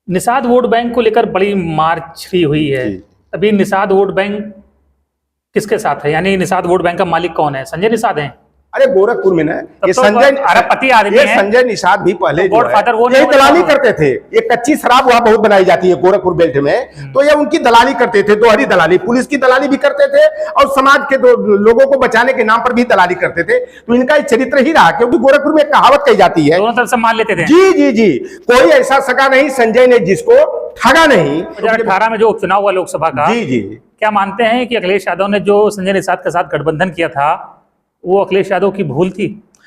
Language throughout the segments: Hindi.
निषाद वोट बैंक को लेकर बड़ी मारछड़ी हुई है। अभी निषाद वोट बैंक किसके साथ है, यानी निषाद वोट बैंक का मालिक कौन है? संजय निषाद हैं। अरे गोरखपुर में ना ये अरबपति आदमी है। संजय निषाद भी पहले गॉड फादर वो यही दलाली करते थे। ये कच्ची शराब वहां बहुत बनाई जाती है गोरखपुर बेल्ट में, तो ये उनकी दलाली करते थे। दोहरी दलाली, पुलिस की दलाली भी करते थे और समाज के लोगों को बचाने के नाम पर भी दलाली करते थे। तो इनका चरित्र ही रहा, क्योंकि गोरखपुर में कहावत कही जाती है, दोनों तरफ से मान लेते थे। जी जी जी, कोई ऐसा सगा नहीं संजय ने जिसको ठगा नहीं। 2018 में जो उपचुनाव हुआ लोकसभा का, जी जी, क्या मानते हैं कि अखिलेश यादव ने जो संजय निषाद के साथ गठबंधन किया था वो अखिलेश यादव की भूल थी?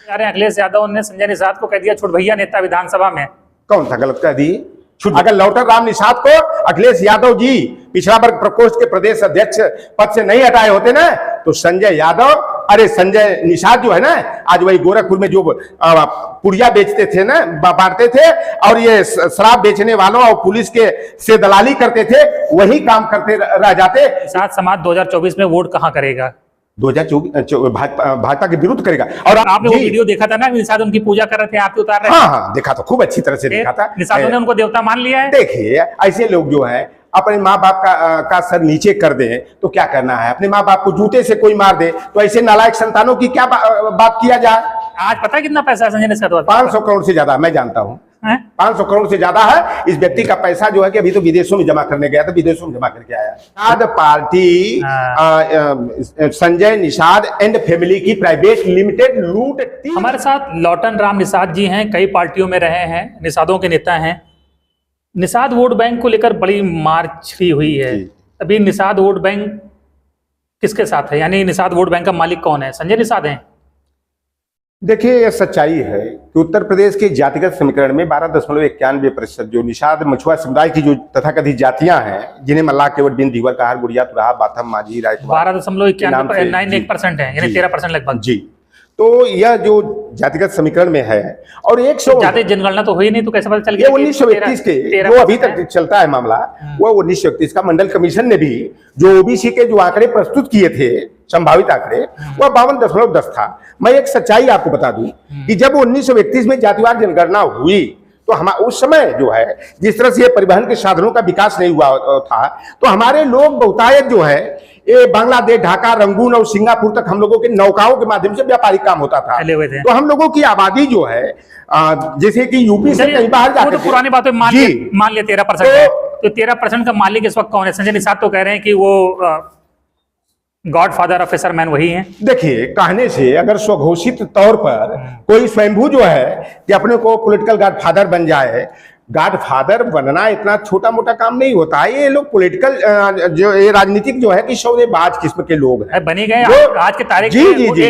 यार अखिलेश यादव ने संजय निषाद को कह दिया छोट भैया नेता विधानसभा में। कौन सा गलत कह दी? अगर लौटर राम निषाद को अखिलेश यादव जी पिछड़ा वर्ग प्रकोष्ठ के प्रदेश अध्यक्ष पद से नहीं हटाए होते ना, तो संजय यादव, अरे संजय निषाद जो है ना, आज वही गोरखपुर में जो पुड़िया बेचते थे ना, बांटते थे, और ये शराब बेचने वालों और पुलिस के से दलाली करते थे, वही काम करते रह जाते। निषाद समाज 2024 में वोट कहां करेगा? 2024 भाजपा के विरुद्ध करेगा। और आपने वो वीडियो देखा था ना, निषाद उनकी पूजा कर रहे थे, आप उतार रहे थे। हाँ, देखा तो खूब अच्छी तरह से देखा था। निषाद ने उनको देवता मान लिया है। देखिए, ऐसे लोग जो है अपने माँ बाप का सर नीचे कर दे तो क्या करना है, अपने माँ बाप को जूते से कोई मार दे तो ऐसे नालायक संतानों की क्या बात किया जाए। आज पता है कितना पैसा है संजय निषाद? 500 करोड़ से ज्यादा, मैं जानता हूँ 500 करोड़ से ज्यादा है। इस व्यक्ति का पैसा जो है कि अभी तो विदेशों में जमा करने गया था, विदेशों में जमा करके आया। Nishad party Sanjay Nishad and family की प्राइवेट लिमिटेड लूट। हमारे साथ लौटन राम निषाद जी हैं, कई पार्टियों में रहे हैं, निषादों के नेता हैं। निषाद वोट बैंक को लेकर बड़ी मारछड़ी हुई है। अभी निषाद वोट बैंक किसके साथ है, यानी निषाद वोट बैंक का मालिक कौन है? संजय निषाद हैं। देखिए, यह सच्चाई है कि उत्तर प्रदेश के जातिगत समीकरण में 12.91% जो निषाद मछुआ समुदाय की जो तथाकथित जातियां हैं, जिन्हें मल्लाह केवट बिन दीवर कहार गुड़िया तुराहा बाथम माझी राय 12.91% है, यानी 13% लगभग। जी, तो यह जो जातिगत समीकरण में है, और 100 जाति जनगणना तो हुई नहीं, तो कैसे पता चल गया? 1931 के जो अभी तक चलता है मामला, वो 1931 का मंडल कमीशन ने भी जो ओबीसी के जो आंकड़े प्रस्तुत किए थे, संभावित आंकड़े, वह 52.10 था। मैं एक सच्चाई आपको बता दूं कि जब 1931 में जातिवार जनगणना हुई तो हम उस समय जो है जिस तरह से परिवहन के साधनों का विकास नहीं हुआ था, तो हमारे लोग बहुतायत जो है ये बांग्लादेश, ढाका, रंगून और सिंगापुर तक हम लोगों के नौकाओं के माध्यम से व्यापारिक काम होता था। तो हम लोगों की आबादी जो है जैसे कि यूपी से कहीं बाहर जाते थे। पुरानी बात मान लिया 13%, तो 13% का मालिक इस वक्त कौन है? संजय निषाद तो कह रहे हैं कि वो गॉड फादर ऑफ फिशरमैन वही हैं। देखिए, कहने से अगर स्वघोषित तौर पर कोई स्वयंभू जो है कि अपने को पॉलिटिकल गॉड फादर बन जाए, गॉड फादर बनना इतना छोटा मोटा काम नहीं होता है। ये लोग पॉलिटिकल जो ये राजनीतिक जो है कि सौदेबाज किस्म के लोग हैं, बनी गए। आज के तारीख जी जी जी,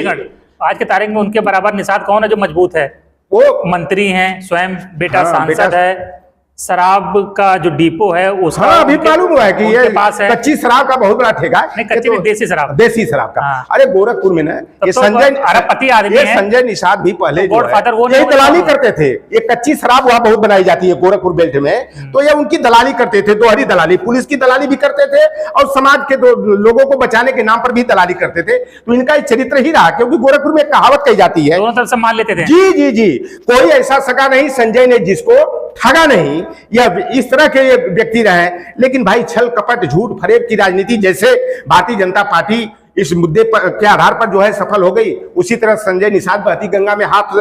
आज के तारीख में उनके बराबर निषाद कौन है जो मजबूत है? वो मंत्री हैं, स्वयं बेटा सांसद है, शराब का जो डिपो है उसका अभी मालूम हुआ है कि ये पास है कच्ची शराब का बहुत बड़ा ठेका है। कच्ची देसी शराब, देसी शराब का। अरे गोरखपुर में ना ये संजय अरबपति आदमी है। संजय निषाद भी पहले गॉड फादर वो यही दलाली करते थे। ये कच्ची शराब वहां बहुत बनाई जाती है गोरखपुर बेल्ट में, तो ये उनकी दलाली करते थे। दोहरी दलाली, पुलिस की दलाली भी करते थे और समाज के लोगों को बचाने के नाम पर भी दलाली करते थे। तो इनका चरित्र ही रहा, क्योंकि गोरखपुर में कहावत कही जाती है, दोनों तरफ से मान लेते थे। जी जी जी, कोई ऐसा सगा नहीं संजय ने जिसको ठगा नहीं, या इस तरह के ये व्यक्ति रहे। लेकिन भाई छल कपट झूठ फरेब की राजनीति जैसे भारतीय जनता पार्टी इस मुद्दे पर के आधार पर जो है सफल हो गई, उसी तरह संजय निषाद बहती गंगा में हाथ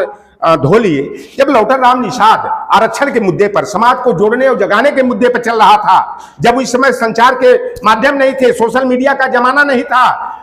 धो लिए। जब लौटर राम निषाद आरक्षण के मुद्दे पर, समाज को जोड़ने और जगाने के मुद्दे पर चल रहा था, जब इस समय संचार के माध्यम नहीं थे, सोशल मीडिया का जमाना नहीं था,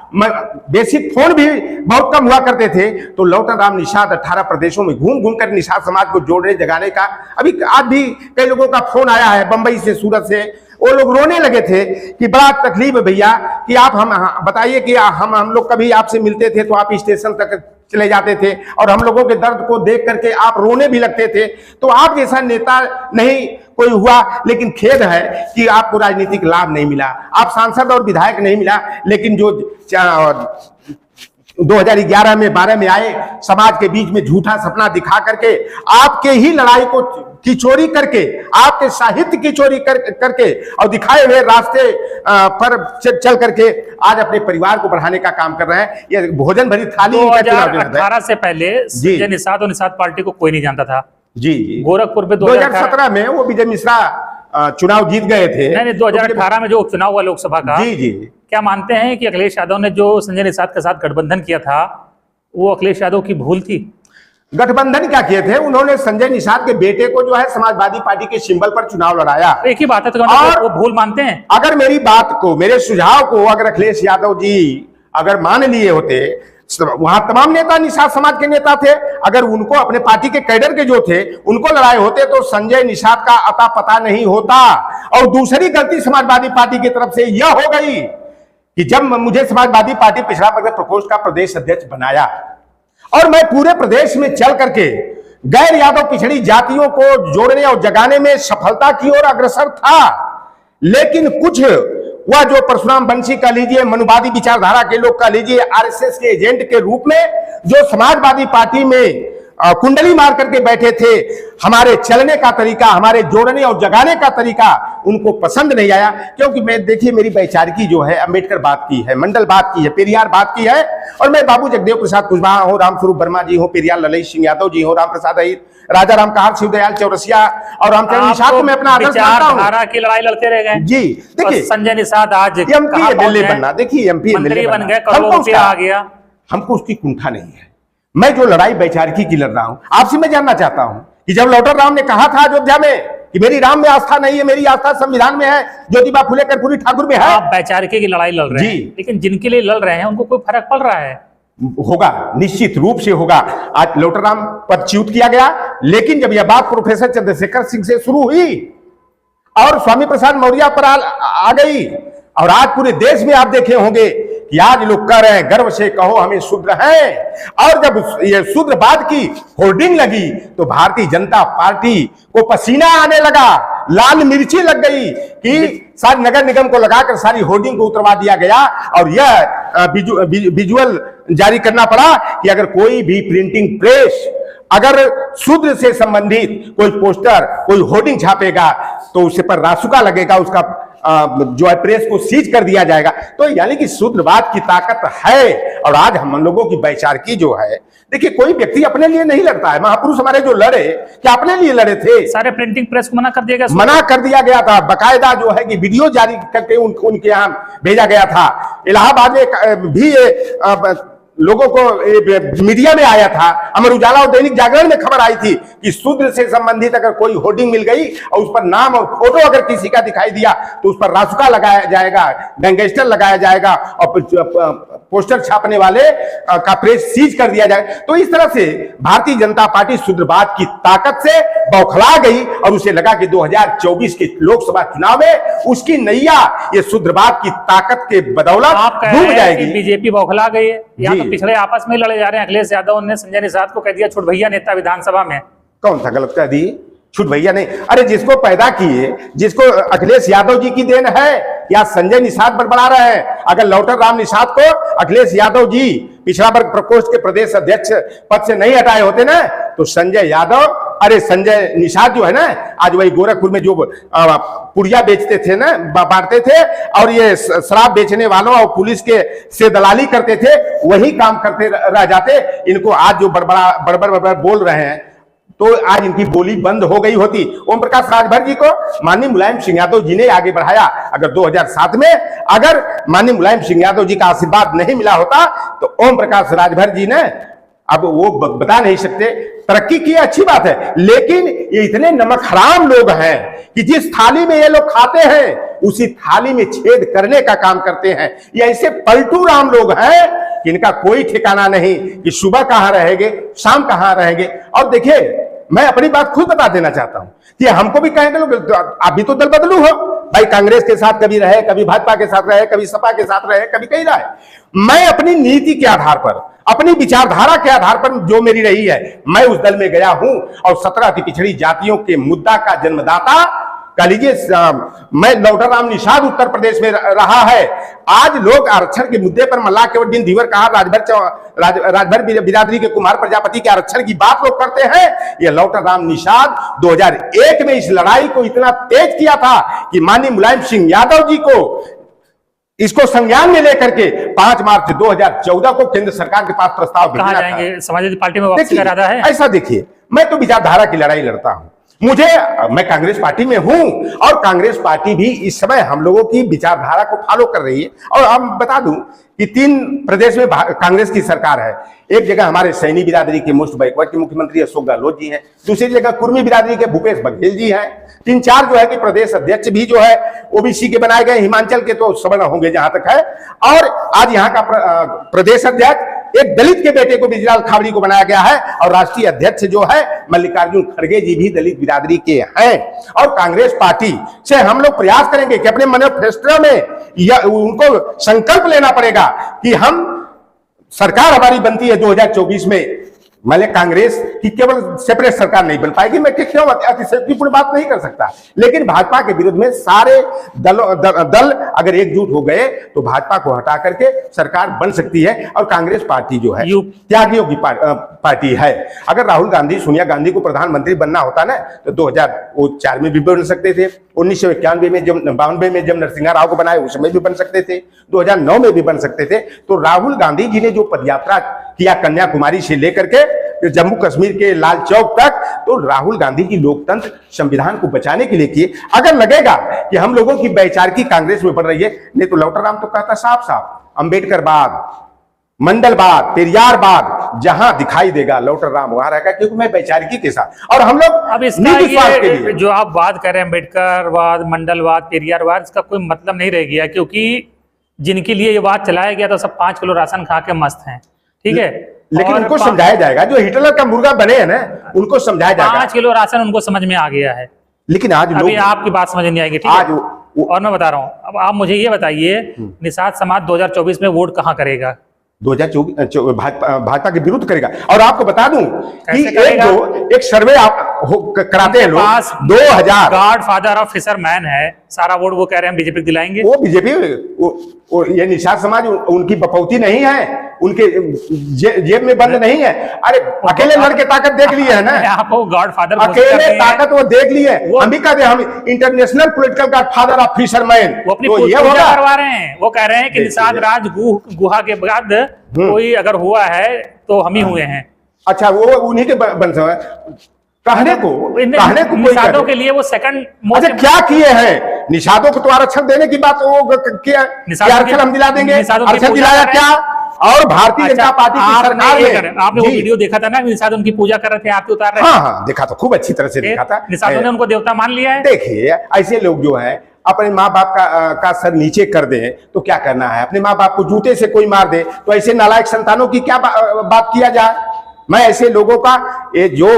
बेसिक फोन भी बहुत कम हुआ करते थे, तो लौटर राम निषाद 18 प्रदेशों में घूम घूम कर निषाद समाज को जोड़ने जगाने का, अभी आज भी कई लोगों का फोन आया है बंबई से, सूरत से, वो लोग रोने लगे थे कि बड़ा तकलीफ है भैया कि आप हम बताइए कि हम लोग कभी आपसे मिलते थे तो आप स्टेशन तक चले जाते थे और हम लोगों के दर्द को देख करके आप रोने भी लगते थे। तो आप जैसा नेता नहीं कोई हुआ, लेकिन खेद है कि आपको राजनीतिक लाभ नहीं मिला, आप सांसद और विधायक नहीं मिला। लेकिन जो 2011 में 12 में आए, समाज के बीच में झूठा सपना दिखा करके आपके ही लड़ाई को की चोरी करके, आपके साहित्य की चोरी करके और दिखाए हुए रास्ते पर चल करके आज अपने परिवार को बढ़ाने का काम कर रहे हैं। ये भोजन भरी थाली 2018 से पहले संजय निषाद और निषाद पार्टी को कोई नहीं जानता था। जी, गोरखपुर पे 2017 में वो विजय मिश्रा चुनाव जीत गए थे। नहीं, 2018 में जो उपचुनाव हुआ लोकसभा का, जी जी, क्या मानते हैं कि अखिलेश यादव ने जो संजय निषाद के साथ गठबंधन किया था वो अखिलेश यादव की भूल थी? गठबंधन क्या किए थे उन्होंने? संजय निषाद के बेटे को जो है समाजवादी पार्टी के सिंबल पर चुनाव लड़ाया। एक ही बात है, तो और वो भूल मानते हैं? अगर मेरी बात को, मेरे सुझाव को अगर अखिलेश यादव जी अगर मान लिए होते, वहां तमाम नेता निषाद समाज के नेता थे, अगर उनको अपने पार्टी के कैडर के जो थे उनको लड़ाए होते तो संजय निषाद का अता पता नहीं होता। और दूसरी गलती समाजवादी पार्टी की तरफ से यह हो गई कि जब मुझे समाजवादी पार्टी पिछड़ा वर्ग प्रकोष्ठ का प्रदेश अध्यक्ष बनाया और मैं पूरे प्रदेश में चल करके गैर यादव पिछड़ी जातियों को जोड़ने और जगाने में सफलता की ओर अग्रसर था, लेकिन कुछ वह जो परशुराम बंशी का लीजिए, मनुवादी विचारधारा के लोग का लीजिए, आरएसएस के एजेंट के रूप में जो समाजवादी पार्टी में कुंडली मार करके बैठे थे, हमारे चलने का तरीका, हमारे जोड़ने और जगाने का तरीका उनको पसंद नहीं आया। क्योंकि मैं देखिए मेरी वैचारिकी जो है अम्बेडकर बात की है, मंडल बात की है, पेरियार बात की है, और मैं बाबू जगदेव प्रसाद कुशवाहा हो, रामस्वरूप वर्मा जी हो, पेरियार ललित सिंह यादव जी हो, राम प्रसाद अहिर, राजा राम कहार, शिवदयाल चौरसिया और रामचंद्र निषाद को मैं अपना आदर्श मानता हूं। विचारधारा की लड़ाई लड़ते रह गए जी। देखिए संजय निषाद आज एमपी एमएलए बनना, देखिए एमपी एमएलए बन गए, करोड़ों रुपया आ गया, हमको उसकी कुंठा नहीं है। मैं जो लड़ाई वैचारिकी की लड़ रहा हूं, आपसे मैं जानना चाहता हूं कि जब लौटर राम ने कहा था अयोध्या में कि मेरी राम में आस्था नहीं है, मेरी आस्था संविधान में है, ज्योतिबा फुले कर्पूरी ठाकुर में है। आप वैचारिकी की लड़ाई लड़ रहे हैं, लेकिन जिनके लिए लड़ रहे हैं उनको कोई फर्क पड़ रहा है? होगा, निश्चित रूप से होगा। आज लोटराम पद च्युत किया गया, लेकिन जब यह बात प्रोफेसर चंद्रशेखर सिंह से शुरू हुई और स्वामी प्रसाद मौर्य पर आ गई, और आज पूरे देश में आप देखे होंगे कि आज लोग कह रहे हैं गर्व से कहो हमें शूद्र हैं, और जब ये शूद्रवाद की होर्डिंग लगी तो भारतीय जनता पार्टी को पसीना आने लगा, लाल मिर्ची लग गई कि सारी नगर निगम को लगाकर सारी होर्डिंग को उतरवा दिया गया, और यह विजुअल जारी करना पड़ा कि अगर कोई भी प्रिंटिंग प्रेस अगर शूद्र से संबंधित कोई पोस्टर, कोई होर्डिंग छापेगा तो उसे पर रासुका लगेगा, उसका जो है प्रेस को सीज कर दिया जाएगा। तो यानी कि शूद्रवाद की ताकत है। और आज हम लोगों की वैचारिकी जो है, देखिए कोई व्यक्ति अपने लिए नहीं लड़ता है। महापुरुष हमारे जो लड़े क्या अपने लिए लड़े थे? सारे प्रिंटिंग प्रेस को मना कर दिया गया, मना कर दिया गया था, बकायदा जो है कि वीडियो जारी करके उनके यहाँ भेजा गया था। इलाहाबाद में भी लोगों को मीडिया में आया था, अमर उजाला और दैनिक जागरण में खबर आई थी कि शूद्र से संबंधित अगर कोई होर्डिंग मिल गई और उस पर नाम और फोटो अगर किसी का दिखाई दिया तो उस पर रासुका लगाया जाएगा, गैंगस्टर लगाया जाएगा और पोस्टर छापने वाले का प्रेस सीज कर दिया जाएगा। तो इस तरह से भारतीय जनता पार्टी शूद्रवाद की ताकत से बौखला गई और उसे लगा कि 2024 के लोकसभा चुनाव में उसकी नैया ये शूद्रवाद की ताकत के बदौलत डूब जाएगी। बीजेपी बौखला गई है, यहाँ तो पिछड़े आपस में लड़े जा रहे हैं। अखिलेश यादव ने संजय निषाद को कह दिया छुट भैया नेता विधानसभा में। कौन सा गलत कह दी? छुट भैया नहीं, अरे जिसको पैदा किए, जिसको अखिलेश यादव जी की देन है या संजय निषाद बड़बड़ा रहे हैं? अगर लौटर राम निषाद को अखिलेश यादव जी पिछड़ा वर्ग प्रकोष्ठ के प्रदेश अध्यक्ष पद से नहीं हटाए होते ना तो संजय यादव, अरे संजय निषाद जो है ना, आज वही गोरखपुर में जो पुड़िया बेचते थे ना, बांटते थे, और ये शराब बेचने वालों और पुलिस के से दलाली करते थे, वही काम करते रह जाते। इनको आज जो बड़बड़ बोल रहे हैं तो आज इनकी बोली बंद हो गई होती। ओम प्रकाश राजभर जी को माननीय मुलायम सिंह यादव जी ने आगे बढ़ाया। अगर 2007 में अगर माननीय मुलायम सिंह यादव जी का आशीर्वाद नहीं मिला होता तो ओम प्रकाश राजभर जी ने, अब वो बता नहीं सकते, तरक्की की अच्छी बात है, लेकिन ये इतने नमक हराम लोग हैं कि जिस थाली में ये लोग खाते हैं उसी थाली में छेद करने का काम करते हैं। ये ऐसे पलटू राम लोग हैं कि इनका कोई ठिकाना नहीं कि सुबह कहां रहेंगे, शाम कहां रहेंगे। और देखिए मैं अपनी बात खुद बता देना चाहता हूं कि हमको भी कहेंगे लोग आप भी तो दल बदलू हो भाई, कांग्रेस के साथ कभी रहे, कभी भाजपा के साथ रहे, कभी सपा के साथ रहे, कभी कहीं रहे। मैं अपनी नीति के आधार पर, अपनी विचारधारा के आधार पर जो मेरी रही है, मैं उस दल में गया हूं और 17 अति पिछड़ी जातियों के मुद्दा का जन्मदाता कह लीजिए मैं लौटर राम निषाद उत्तर प्रदेश में रहा है। आज लोग आरक्षण के मुद्दे पर मल्लाह केवट बिन धीवर कहा राजभर बिरादरी के कुमार प्रजापति के आरक्षण की बात लोग करते हैं। ये लौटर राम निषाद 2001 में इस लड़ाई को इतना तेज किया था कि माननीय मुलायम सिंह यादव जी को इसको संज्ञान में लेकर के 5 मार्च 2014 को केंद्र सरकार के पास प्रस्ताव भेजना था। समाजवादी पार्टी में वापसी का इरादा है? ऐसा देखिए, मैं तो विचारधारा की लड़ाई लड़ता हूं। मैं कांग्रेस पार्टी में हूं और कांग्रेस पार्टी भी इस समय हम लोगों की विचारधारा को फॉलो कर रही है। और हम बता दूं कि 3 प्रदेश में कांग्रेस की सरकार है। एक जगह हमारे सैनी बिरादरी के मोस्ट बैकवर्ड के मुख्यमंत्री अशोक गहलोत जी हैं, दूसरी जगह कुर्मी बिरादरी के भूपेश बघेल जी हैं, 3-4 जो है कि प्रदेश अध्यक्ष भी जो है ओबीसी के बनाए गए, हिमाचल के तो सवर्ण होंगे जहां तक है। और आज यहाँ का प्रदेश अध्यक्ष एक दलित के बेटे को बिजलाल खावड़ी को बनाया गया है और राष्ट्रीय अध्यक्ष जो है मल्लिकार्जुन खड़गे जी भी दलित बिरादरी के हैं। और कांग्रेस पार्टी से हम लोग प्रयास करेंगे कि अपने मैनिफेस्टो में उनको संकल्प लेना पड़ेगा कि हम सरकार हमारी बनती है 2024 में, मतलब कांग्रेस की केवल सेपरेट सरकार नहीं बन पाएगी, मैं क्यों अतिशयोक्तिपूर्ण बात नहीं कर सकता, लेकिन भाजपा के विरुद्ध में सारे दल अगर एकजुट हो गए तो भाजपा को हटा करके सरकार बन सकती है। और कांग्रेस पार्टी जो है त्यागियों की पार्टी है। अगर राहुल गांधी सोनिया गांधी को प्रधानमंत्री बनना होता ना तो 2004 में भी बन सकते थे, 1991 में जब 92 में जब नरसिंहा राव को बनाए उसमें भी बन सकते थे, 2009 में भी बन सकते थे। तो राहुल गांधी जी ने जो पदयात्रा किया कन्याकुमारी से लेकर के जम्मू कश्मीर के लाल चौक तक, तो राहुल गांधी जी लोकतंत्र संविधान को बचाने के लिए किए। अगर लगेगा कि हम लोगों की वैचारिकी कांग्रेस में बढ़ रही है, नहीं तो लौटर राम तो कहता साफ साफ अंबेडकरवाद, मंडलवाद, पेरियारवाद जहां दिखाई देगा लौटर राम वहां रहेगा, क्योंकि मैं वैचारिकी के साथ। और हम लोग अब इसका ये जो आप बात कर रहे हैं अंबेडकरवाद, मंडलवाद, पेरियारवाद, इसका कोई मतलब नहीं रह गया, क्योंकि जिनके लिए ये बात चलाया गया था सब 5 किलो राशन खा के मस्त हैं, ठीक है। लेकिन उनको समझाया जाएगा, जो हिटलर का मुर्गा बने हैं ना उनको समझाया जाएगा। 5 किलो राशन उनको समझ में आ गया है, लेकिन आज अभी आपकी बात समझ नहीं आएगी, ठीक है। और मैं बता रहा हूँ, अब आप मुझे ये बताइए निषाद समाज 2024 में वोट कहाँ करेगा? 2024 भाजपा के विरुद्ध करेगा। और आपको बता दूं कि एक सर्वे कराते हैं लोग, 2000 गॉड फादर ऑफ फिशरमैन है, सारा वोट वो कह रहे हैं बीजेपी दिलाएंगे। वो बीजेपी ये निषाद समाज उनकी बपौती नहीं है, उनके जेब में बंद नहीं है। अरे अकेले लड़के ताकत देख लिए है ना, आपको गॉड फादर अकेले ताकत वो देख लिए। हम भी कहते हैं हम international political God father of fisherman, वो अपनी पूजा करवा रहे हैं। वो कह रहे हैं कि निषाद राज गुहा के बाद कोई अगर हुआ है तो हम ही हुए हैं। अच्छा, वो उन्हीं के बन कहने को निषादों के लिए वो सेकंड। अच्छा, क्या किए हैं निषादों को? तो आरक्षण देने की बात वो किया, आरक्षण हम दिला देंगे, आरक्षण दिलाया क्या? और भारतीय जनता पार्टी की सरकार ने, आपने वो वीडियो देखा था ना, निषाद उनकी पूजा कर रहे थे, आरती उतार रहे थे। हाँ, देखा तो खूब अच्छी तरह से देखा था। निषादों ने उनको देवता मान लिया है। देखिए, ऐसे लोग जो है अपने माँ बाप का सर नीचे कर दे तो क्या करना है, अपने माँ बाप को जूते से कोई मार दे तो ऐसे नालायक संतानों की क्या बात किया जाए। मैं ऐसे लोगों का ये जो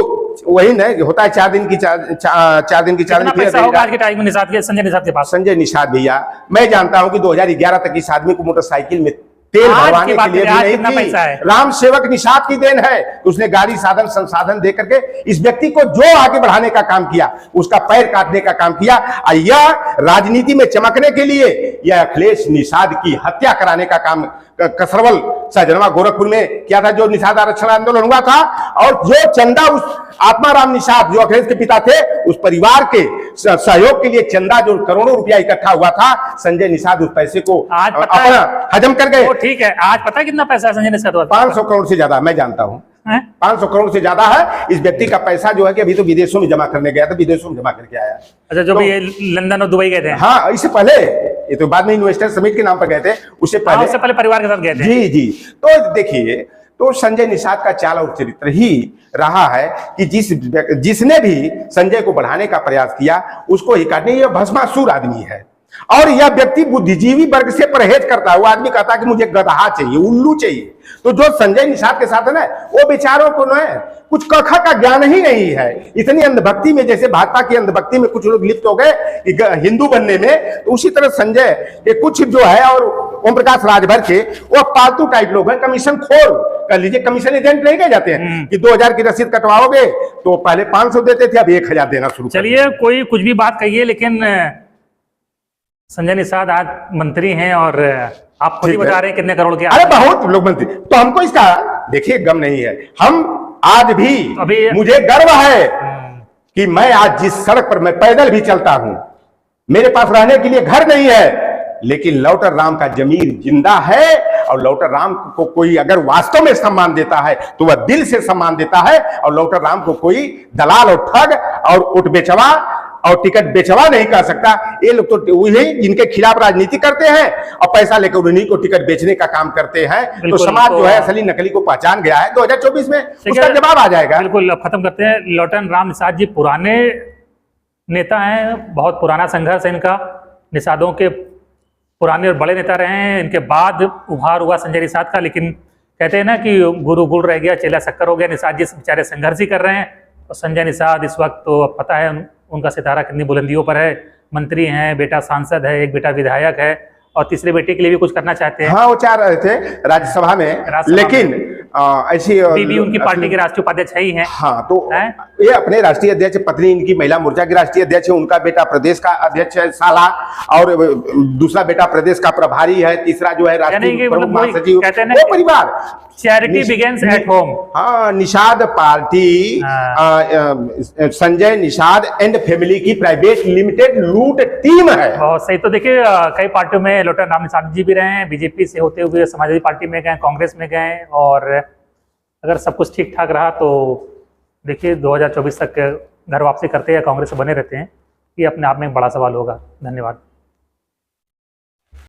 वही न होता है 4 दिन की पैसा होगा आज के टाइम में निषाद के, संजय निषाद के पास। संजय निषाद भैया, मैं जानता हूं कि 2011 तक इस आदमी को मोटरसाइकिल में तेल भरवाने के लिए भी नहीं थी। राम सेवक निषाद की देन है, उसने गाड़ी साधन संसाधन दे करके इस व्यक्ति को जो आगे बढ़ाने का काम किया, उसका पैर काटने का काम किया। यह राजनीति में चमकने के लिए यह अखिलेश निषाद की हत्या कराने का काम कसरवल सहजनवा गोरखपुर में किया था, जो निषाद आरक्षण आंदोलन हुआ था। और जो चंदा उस आत्माराम निषाद जो अखिलेश के पिता थे, उस परिवार के सहयोग के लिए चंदा जो करोड़ों रुपया इकट्ठा हुआ था, संजय निषाद उस पैसे को अपना हजम कर गए। ठीक है, आज पता है कितना पैसा संजय निषाद? 500 करोड़ से ज्यादा, मैं जानता हूँ 500 करोड़ से ज्यादा है। इस व्यक्ति का पैसा जो है कि अभी तो विदेशों में जमा करने गया था, विदेशों में जमा करके आया। अच्छा, जो भी लंदन और दुबई गए थे? हाँ, इससे पहले, ये तो बाद में इन्वेस्टर समिट के नाम पर गए थे, उससे पहले परिवार के साथ गए थे। जी जी। तो देखिए, तो संजय निषाद का चाल और चरित्र ही रहा है कि जिसने भी संजय को बढ़ाने का प्रयास किया उसको ही काटने। यह भस्मासुर आदमी है और यह व्यक्ति बुद्धिजीवी वर्ग से परहेज करता है। वो आदमी कहता है कि मुझे गधा चाहिए, उल्लू चाहिए। तो जो संजय निषाद के साथ है ना, वो बेचारों को न कुछ कखा का ज्ञान ही नहीं है। इतनी अंधभक्ति में, जैसे भाजपा की अंधभक्ति में कुछ लोग लिप्त हो गए हिंदू बनने में, तो उसी तरह संजय के कुछ जो है और ओम प्रकाश राजभर के वो पालतू टाइप लोग हैं, कमीशन खोर कर लीजिए, कमीशन एजेंट नहीं कहे जाते हैं कि 2000 की रसीद कटवाओगे तो पहले 500 देते थे, अब 1000 देना शुरू। चलिए, कोई कुछ भी बात कहिए, लेकिन संजय निषाद आज मंत्री हैं और आप खुद ही बता रहे हैं कितने करोड़ के। अरे बहुत लोग मंत्री, तो हमको इसका देखिए गम नहीं है। हम आज भी मुझे गर्व है कि मैं आज जिस सड़क पर मैं पैदल भी चलता हूं, मेरे पास रहने के लिए घर नहीं है, लेकिन लौटर राम का जमीर जिंदा है और लौटर राम को कोई अगर वास्तव में सम्मान देता है तो वह दिल से सम्मान देता है, और लौटर राम को कोई दलाल और ठग और वोट बेचवा और टिकट बेचवा नहीं कर सकता। ये लोग तो वही जिनके खिलाफ राजनीति करते हैं और पैसा लेकर उन्हीं को टिकट बेचने का काम करते हैं। तो समाज जो है असली नकली को पहचान गया है। 2024 में उसका जवाब आ जाएगा। बिल्कुल। अब खत्म करते हैं। लौटन राम निषाद जी पुराने नेता हैं, बहुत पुराना संघर्ष है इनका, निषादों के पुराने और बड़े नेता रहे हैं। इनके बाद उभार हुआ संजय निषाद का, लेकिन कहते हैं ना कि गुरु गुड़ रह गया चेला शक्कर हो गया। निषाद जी बेचारे संघर्ष ही कर रहे हैं, और संजय निषाद इस वक्त तो अब पता है उनका सितारा कितनी बुलंदियों पर है। मंत्री हैं, बेटा सांसद है, एक बेटा विधायक है, और तीसरे बेटे के लिए भी कुछ करना चाहते हैं। हाँ, वो चाह रहे थे राज्यसभा में, लेकिन ऐसी बीबी उनकी पार्टी के राष्ट्रीय उपाध्यक्ष ही हैं। हाँ, तो ये अपने राष्ट्रीय अध्यक्ष, पत्नी इनकी महिला मोर्चा की राष्ट्रीय अध्यक्ष है, उनका बेटा प्रदेश का अध्यक्ष है साला, और दूसरा बेटा प्रदेश का प्रभारी है, तीसरा जो है राष्ट्रीय प्रमुख महासचिव। वो परिवार चैरिटी बिगिंस एट होम। हाँ, Nishad party Sanjay Nishad and family की प्राइवेट लिमिटेड लूट टीम है। बहुत सही। तो देखिए कई पार्टियों में लौटन राम निषाद जी भी रहे हैं, बीजेपी से होते हुए समाजवादी पार्टी में गए, कांग्रेस में गए, और अगर सब कुछ ठीक ठाक रहा तो देखिए 2024 तक घर वापसी करते या कांग्रेस से बने रहते हैं, ये अपने आप में एक बड़ा सवाल होगा। धन्यवाद।